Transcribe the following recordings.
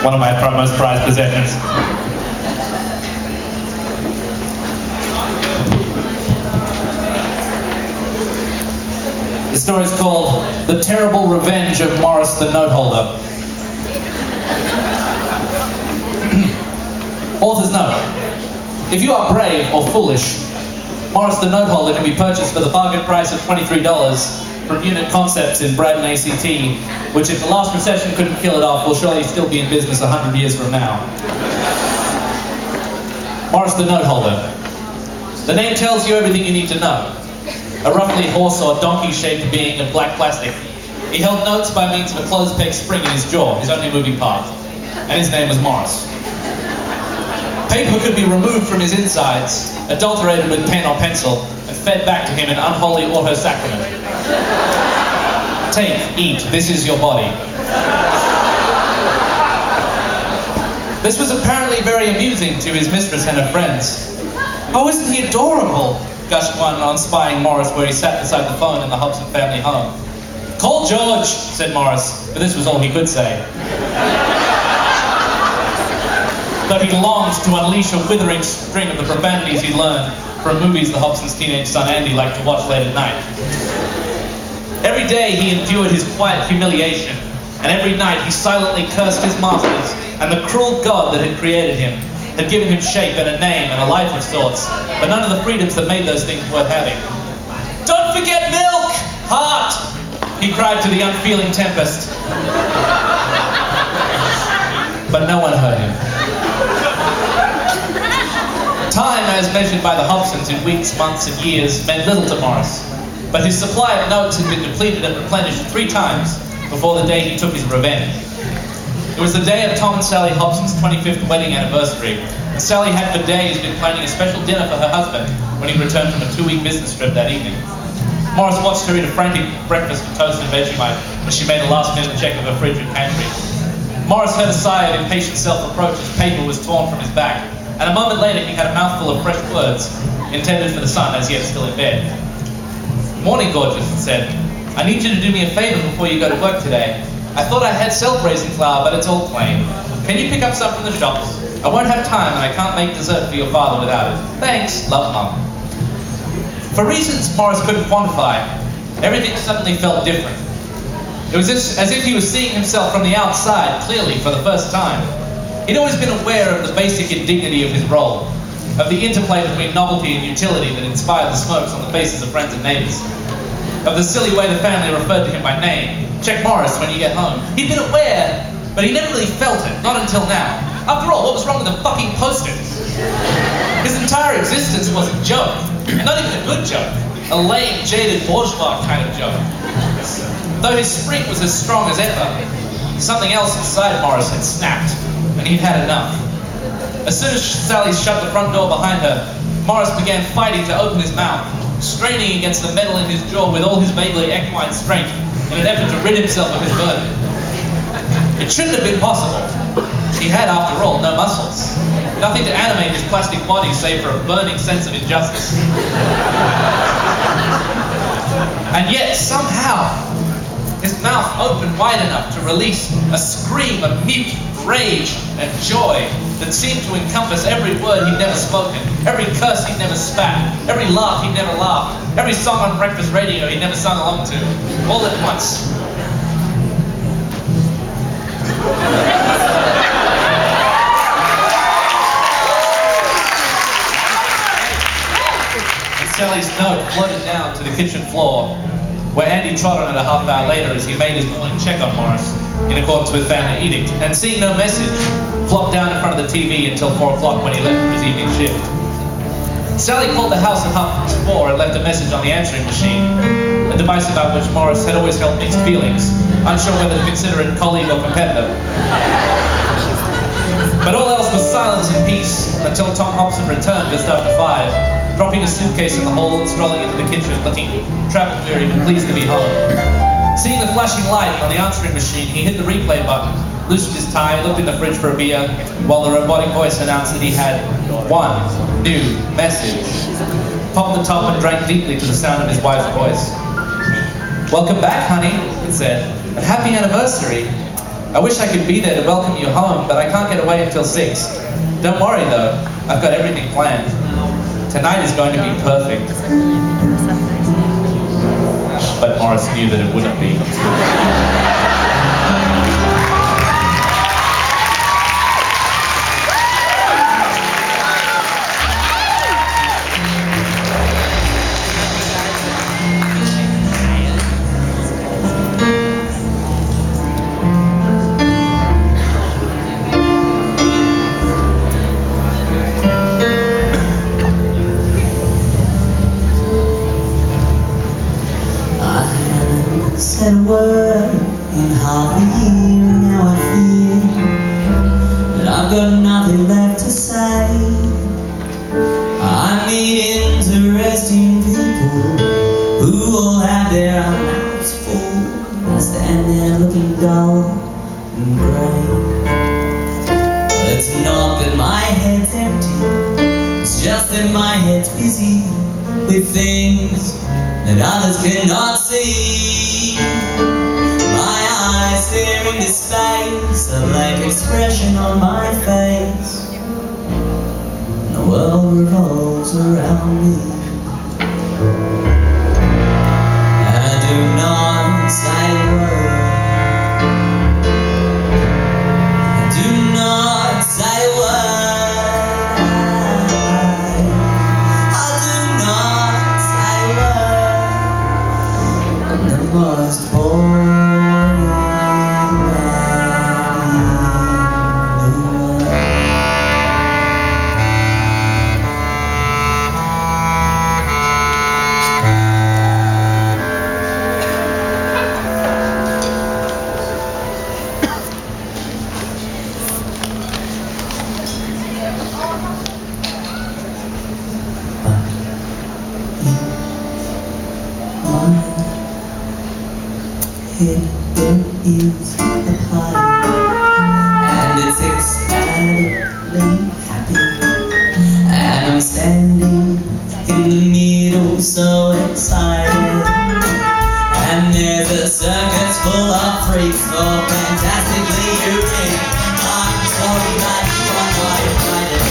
one of my most prized possessions. The story is called The Terrible Revenge of Morris the Note Holder. Author's note. If you are brave or foolish, Morris the Note Holder can be purchased for the bargain price of $23 from Unit Concepts in Braddon, ACT, which if the last recession couldn't kill it off, will surely still be in business 100 years from now. Morris the Note Holder. The name tells you everything you need to know. A roughly horse or donkey-shaped being of black plastic. He held notes by means of a closed-peg spring in his jaw, his only moving part. And his name was Morris. Paper could be removed from his insides, adulterated with pen or pencil, and fed back to him in unholy auto-sacrament. Take, eat, this is your body. This was apparently very amusing to his mistress and her friends. Oh, isn't he adorable? Gushed one on spying Morris where he sat beside the phone in the Hobson family home. Call George, said Morris, but this was all he could say. Though he longed to unleash a withering string of the profanities he learned from movies the Hobson's teenage son Andy liked to watch late at night. Every day he endured his quiet humiliation, and every night he silently cursed his masters and the cruel God that had created him, had given him shape and a name and a life of sorts, but none of the freedoms that made those things worth having. Don't forget milk! Heart! He cried to the unfeeling tempest. But no one heard him. Time, as measured by the Hobsons in weeks, months, and years, meant little to Morris, but his supply of notes had been depleted and replenished 3 times before the day he took his revenge. It was the day of Tom and Sally Hobson's 25th wedding anniversary, and Sally had for days been planning a special dinner for her husband when he returned from a 2-week business trip that evening. Morris watched her eat a frantic breakfast of toast and Vegemite as she made a last-minute check of her fridge and pantry. Morris heard a sigh of impatient self-reproach as paper was torn from his back, and a moment later he had a mouthful of fresh words intended for the son as yet still in bed. Morning, gorgeous, he said. I need you to do me a favor before you go to work today. I thought I had self-raising flour, but it's all plain. Can you pick up some from the shops? I won't have time, and I can't make dessert for your father without it. Thanks, love, Mum. For reasons Morris couldn't quantify, everything suddenly felt different. It was as if he was seeing himself from the outside, clearly, for the first time. He'd always been aware of the basic indignity of his role, of the interplay between novelty and utility that inspired the smirks on the faces of friends and neighbors, of the silly way the family referred to him by name. Check Morris when you get home. He'd been aware, but he never really felt it, not until now. After all, what was wrong with the fucking posters? His entire existence was a joke, and not even a good joke. A lame, jaded, bourgeois kind of joke. Though his spring was as strong as ever, something else inside Morris had snapped, and he'd had enough. As soon as Sally shut the front door behind her, Morris began fighting to open his mouth, straining against the metal in his jaw with all his vaguely equine strength in an effort to rid himself of his burden. It shouldn't have been possible. He had, after all, no muscles. Nothing to animate his plastic body save for a burning sense of injustice. And yet, somehow, his mouth opened wide enough to release a scream of mute rage and joy that seemed to encompass every word he'd never spoken, every curse he'd never spat, every laugh he'd never laughed, every song on breakfast radio he'd never sung along to, all at once. And Sally's note floated down to the kitchen floor, where Andy trod on it a half hour later as he made his morning check on Morris, in accordance with family edict, and seeing no message, flopped down in front of the TV until 4 o'clock when he left for his evening shift. Sally called the house at 4:30 and left a message on the answering machine, a device about which Morris had always held mixed feelings, unsure whether to consider it colleague or competitor. But all else was silence and peace until Tom Hobson returned just after 5, dropping a suitcase in the hall and strolling into the kitchen, looking travel-weary but pleased to be home. Seeing the flashing light on the answering machine, he hit the replay button, loosened his tie, looked in the fridge for a beer, while the robotic voice announced that he had one new message. Popped the top and drank deeply to the sound of his wife's voice. Welcome back, honey, it said, and happy anniversary. I wish I could be there to welcome you home, but I can't get away until 6. Don't worry though, I've got everything planned. Tonight is going to be perfect. But Morris knew that it wouldn't be. Said a word in half a year, now I feel that I've got nothing left to say. I meet interesting people who all have their mouths full. I stand there looking dull and grey. It's not that my head's empty, it's just that my head's busy with things that others cannot see. My eyes stare into space, a blank expression on my face, and the world revolves around me. And I do not say a word, I do not say a word. Most boring man in the world. Here there is a pie, and it's ecstatically happy, and I'm standing in the middle so excited, and there's a circus full of freaks so fantastically unique. I'm sorry that you are not invited.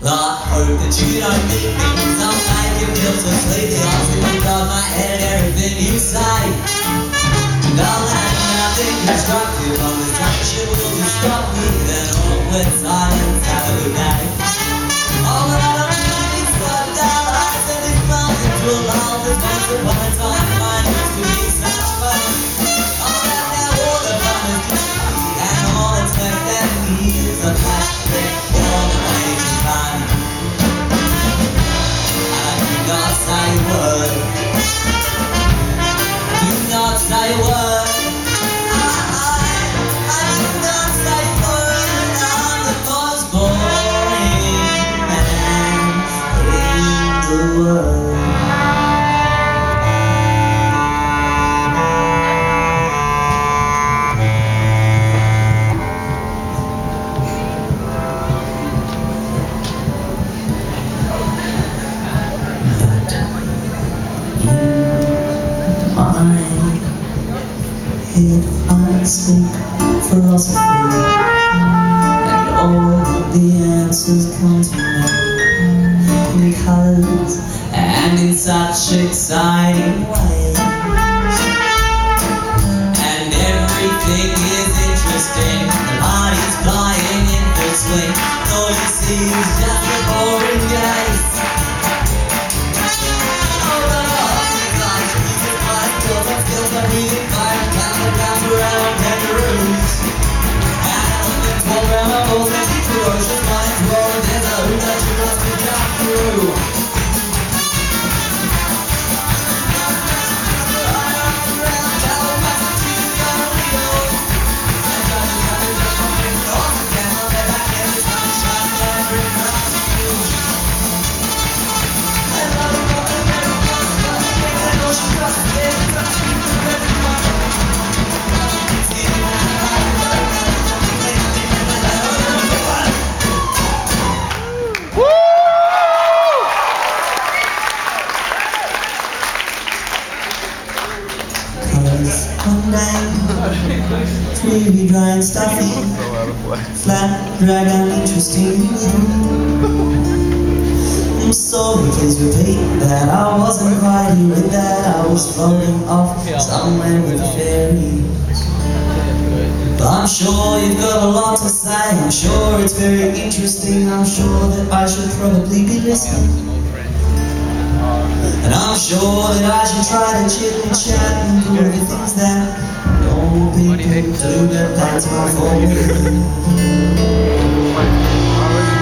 I hope that you don't need me, I'll make you feel so sleepy. I'll sleep on my head and everything you say, and I'll have nothing constructive on this action will disrupt me. Then all with silence, have a good night. All that I don't know is what that lies in this mountain to allow this once upon a time mine used to be such fun. All that that water fun is just me, and all it's left at me is a plastic for the waiting time. Do not say a word, do not say a word. I do not say a word. I'm the most boring man in the world. If I speak philosophy, and all the answers come to me in colors and in such exciting ways, and everything is interesting, the party's flying in full swing, all you see is just a boring gaze. Creamy, dry and stuffy, flat, drag and interesting. I'm sorry, please repeat that. I wasn't quite here with that. I was floating off somewhere with a fairy. But I'm sure you've got a lot to say. I'm sure it's very interesting. I'm sure that I should probably be listening. And I'm sure that I should try to chit and chat and do the things that normal people do, but that's not for me.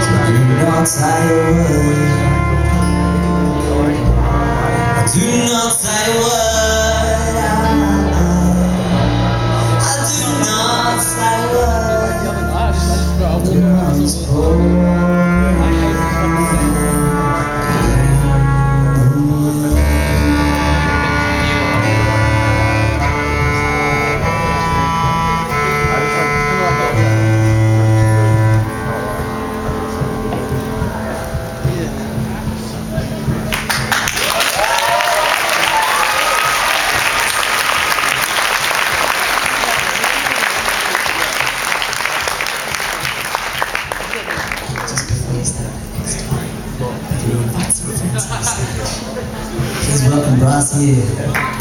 So do not say a word. Do not say a word. I do not say a word. Do not spoil. Please welcome Brass here.